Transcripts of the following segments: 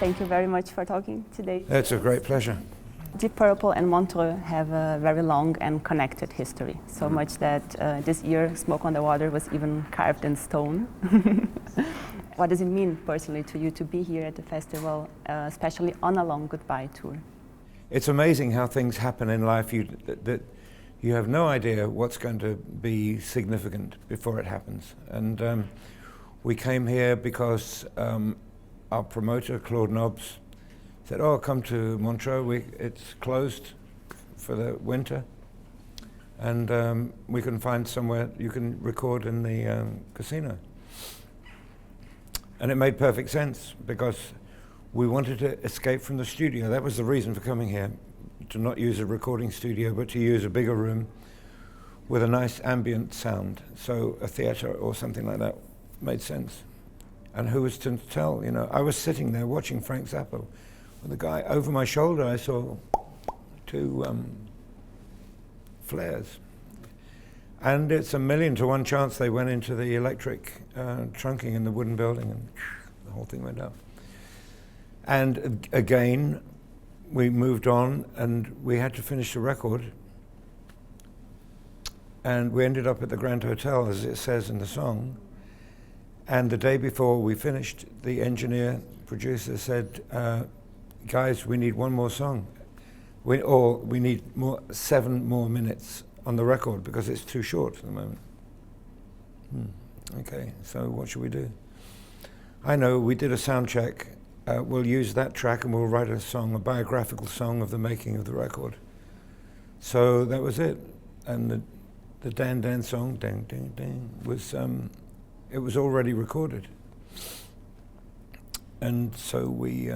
thank you very much for talking today. It's a great pleasure. Deep Purple and Montreux have a very long and connected history, so much that this year Smoke on the Water was even carved in stone. What does it mean personally to you to be here at the festival, especially on a long goodbye tour? It's amazing how things happen in life that you have no idea what's going to be significant before it happens. And we came here because our promoter, Claude Nobbs, said, "Oh, come to Montreux, it's closed for the winter, and we can find somewhere you can record in the casino." And it made perfect sense, because we wanted to escape from the studio. That was the reason for coming here, to not use a recording studio, but to use a bigger room with a nice ambient sound. So a theater or something like that made sense. And who was to tell, you know? I was sitting there watching Frank Zappa, with the guy over my shoulder. I saw two flares. And it's 1,000,000 to 1 chance they went into the electric trunking in the wooden building, and the whole thing went up. And again, we moved on, and we had to finish the record. And we ended up at the Grand Hotel, as it says in the song. And the day before we finished, the engineer, producer said, "Guys, we need one more song. We need 7 more minutes on the record, because it's too short at the moment." Okay, so what should we do? I know, we did a sound check. We'll use that track and we'll write a song, a biographical song of the making of the record. So that was it. And the Dan Dan song, ding ding ding, was it was already recorded. And so we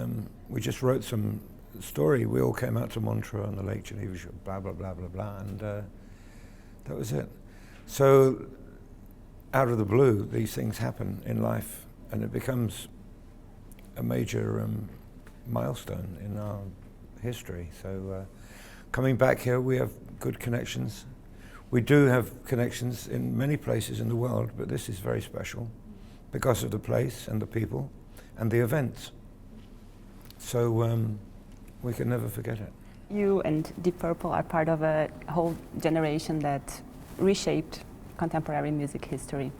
just wrote some story. We all came out to Montreux on the Lake Geneva, blah blah blah blah blah, and that was it. So out of the blue, these things happen in life, and it becomes a major milestone in our history. So coming back here, we have good connections. We do have connections in many places in the world, but this is very special because of the place and the people and the events. So we can never forget it. You and Deep Purple are part of a whole generation that reshaped contemporary music history.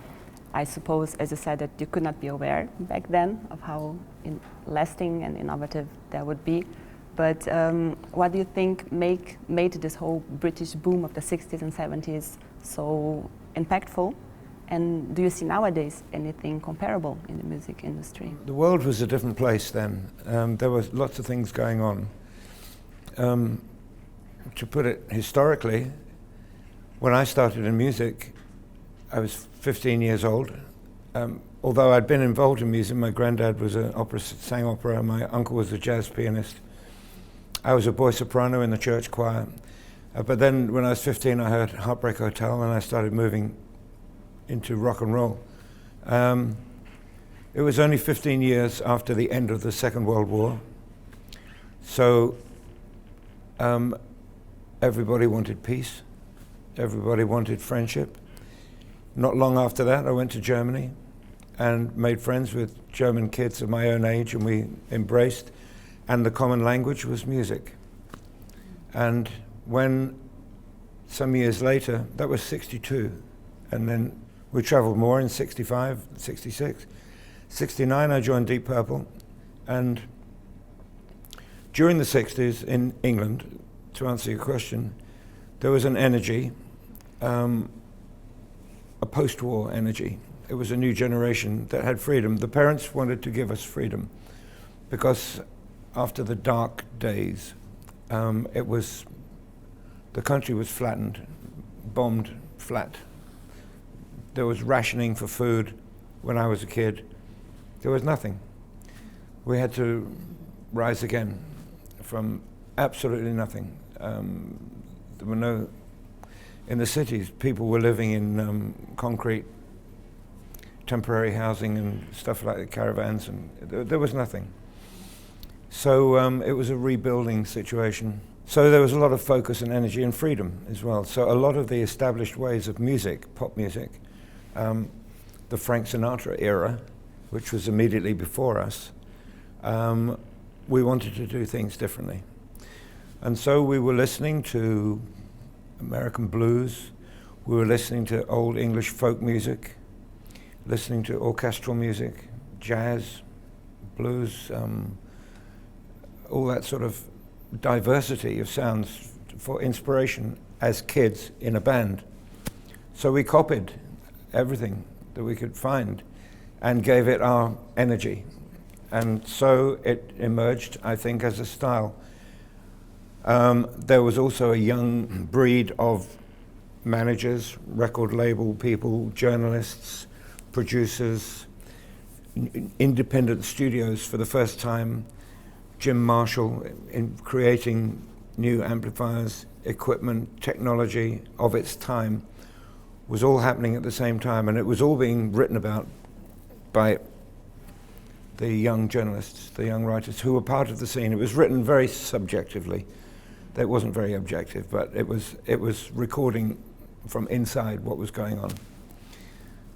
I suppose, as you said, that you could not be aware back then of how lasting and innovative that would be. But what do you think made this whole British boom of the 60s and 70s so impactful? And do you see nowadays anything comparable in the music industry? The world was a different place then. There was lots of things going on. To put it historically, when I started in music, I was 15 years old. Although I'd been involved in music, my granddad was an sang opera, my uncle was a jazz pianist. I was a boy soprano in the church choir. But then when I was 15, I heard Heartbreak Hotel, and I started moving into rock and roll. It was only 15 years after the end of the Second World War. So everybody wanted peace. Everybody wanted friendship. Not long after that, I went to Germany and made friends with German kids of my own age, and we embraced, and the common language was music. And when, some years later, that was 62, and then we traveled more in 65, 66. 69, I joined Deep Purple, and during the 60s in England, to answer your question, there was an energy, a post-war energy. It was a new generation that had freedom. The parents wanted to give us freedom because after the dark days, the country was flattened, bombed flat. There was rationing for food when I was a kid. There was nothing. We had to rise again from absolutely nothing. There were no, in the cities, people were living in concrete, temporary housing and stuff like that, caravans, and there was nothing. So it was a rebuilding situation. So there was a lot of focus and energy and freedom as well. So a lot of the established ways of music, pop music, the Frank Sinatra era, which was immediately before us, we wanted to do things differently. And so we were listening to American blues, we were listening to old English folk music, listening to orchestral music, jazz, blues, all that sort of diversity of sounds for inspiration as kids in a band. So we copied everything that we could find and gave it our energy. And so it emerged, I think, as a style. There was also a young breed of managers, record label people, journalists, producers, independent studios for the first time, Jim Marshall in creating new amplifiers, equipment, technology of its time, was all happening at the same time, and it was all being written about by the young journalists, the young writers who were part of the scene. It was written very subjectively. It wasn't very objective, but it was recording from inside what was going on.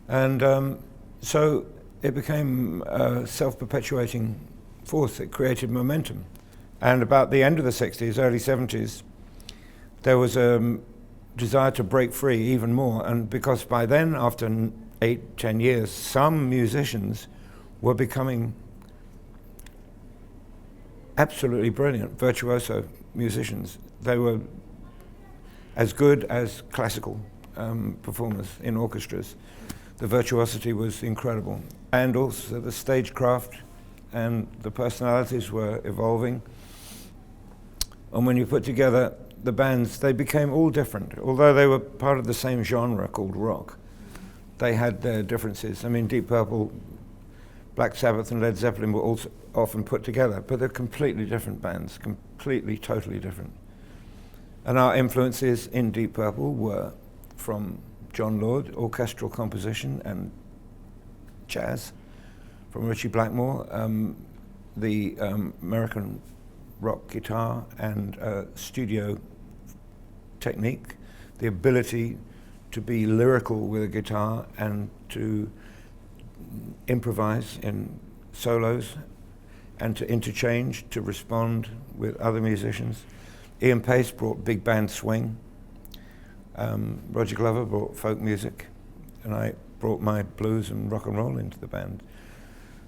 And so it became a self-perpetuating force. It created momentum. And about the end of the 60s, early 70s, there was a desire to break free even more. And because by then, after 8-10 years, some musicians were becoming absolutely brilliant, virtuoso musicians. They were as good as classical performers in orchestras. The virtuosity was incredible. And also the stagecraft and the personalities were evolving. And when you put together the bands, they became all different. Although they were part of the same genre called rock, they had their differences. I mean, Deep Purple, Black Sabbath and Led Zeppelin were also often put together, but they're completely different bands, completely, totally different. And our influences in Deep Purple were from John Lord, orchestral composition and jazz, from Ritchie Blackmore, the American rock guitar and studio technique, the ability to be lyrical with a guitar and to improvise in solos and to interchange, to respond with other musicians. Ian Pace brought big band swing. Roger Glover brought folk music, and I brought my blues and rock and roll into the band.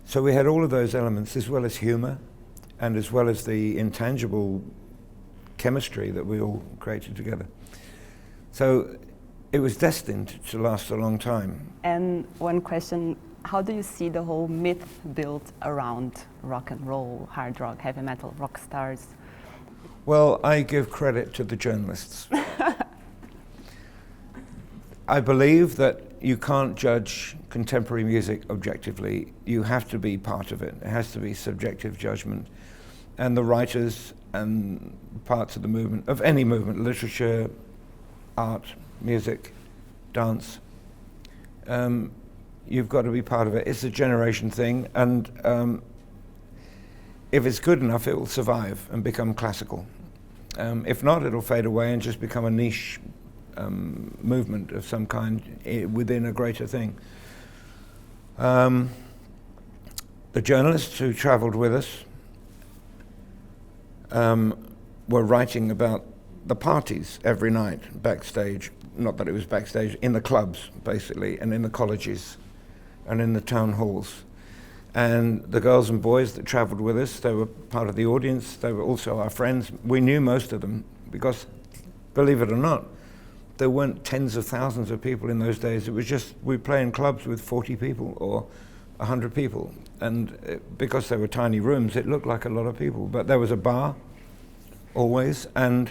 So we had all of those elements, as well as humor, and as well as the intangible chemistry that we all created together. So it was destined to last a long time. And one question, how do you see the whole myth built around rock and roll, hard rock, heavy metal, rock stars? Well, I give credit to the journalists. I believe that you can't judge contemporary music objectively. You have to be part of it. It has to be subjective judgment. And the writers and parts of the movement, of any movement, literature, art, music, dance, you've got to be part of it. It's a generation thing, and if it's good enough, it will survive and become classical. If not, it'll fade away and just become a niche movement of some kind within a greater thing. The journalists who traveled with us were writing about the parties every night backstage, not that it was backstage, in the clubs basically, and in the colleges and in the town halls. And the girls and boys that traveled with us, they were part of the audience, they were also our friends. We knew most of them because, believe it or not, there weren't tens of thousands of people in those days. It was just, we'd play in clubs with 40 people or 100 people. And because they were tiny rooms, it looked like a lot of people. But there was a bar, always, and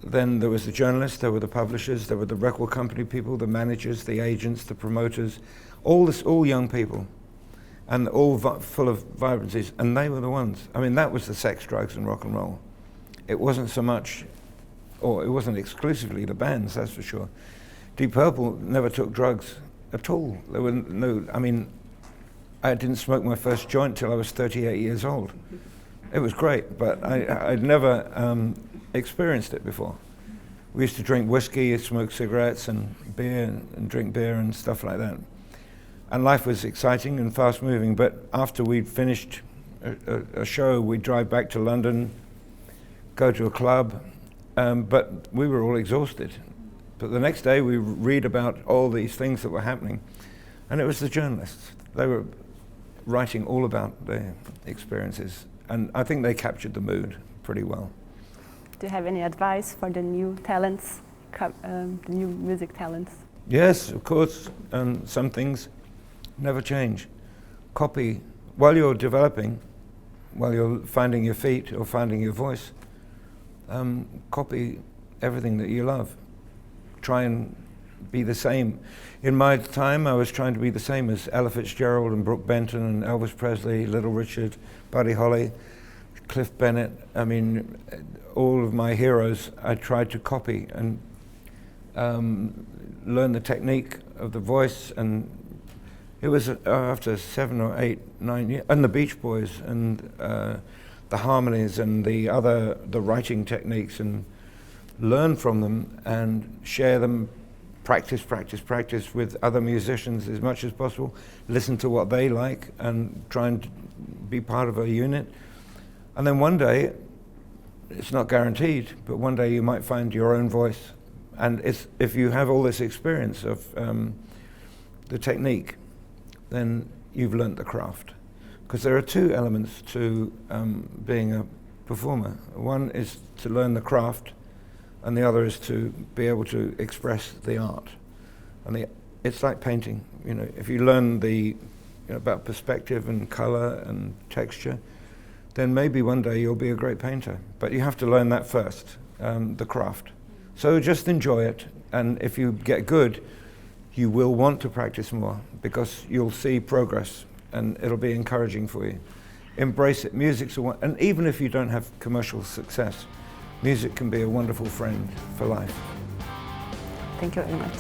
then there was the journalists, there were the publishers, there were the record company people, the managers, the agents, the promoters, all young people, and all full of vibrancies, and they were the ones. I mean, that was the sex, drugs, and rock and roll. It wasn't so much, or it wasn't exclusively the bands, that's for sure. Deep Purple never took drugs at all. There were no, I mean, I didn't smoke my first joint till I was 38 years old. It was great, but I'd never experienced it before. We used to drink whiskey, smoke cigarettes and beer, and drink beer and stuff like that. And life was exciting and fast moving, but after we'd finished a show, we'd drive back to London, go to a club, but we were all exhausted. But the next day we read about all these things that were happening, and it was the journalists. They were writing all about their experiences, and I think they captured the mood pretty well. Do you have any advice for the new talents, the new music talents? Yes, of course, and some things never change. Copy, while you're developing, while you're finding your feet or finding your voice, copy everything that you love. Try and be the same. In my time, I was trying to be the same as Ella Fitzgerald and Brooke Benton and Elvis Presley, Little Richard, Buddy Holly, Cliff Bennett. I mean, all of my heroes I tried to copy and learn the technique of the voice, and it was after 7 or 8, 9 years, and the Beach Boys and the harmonies and the writing techniques, and learn from them and share them, practice with other musicians as much as possible, listen to what they like and try and be part of a unit. And then one day, it's not guaranteed, but one day you might find your own voice. And if you have all this experience of the technique, then you've learnt the craft. Because there are two elements to being a performer. One is to learn the craft, and the other is to be able to express the art. And it's like painting. You know, if you learn about perspective and color and texture, then maybe one day you'll be a great painter. But you have to learn that first, the craft. So just enjoy it, and if you get good, you will want to practice more because you'll see progress and it'll be encouraging for you. Embrace it. Music's and even if you don't have commercial success, music can be a wonderful friend for life. Thank you very much.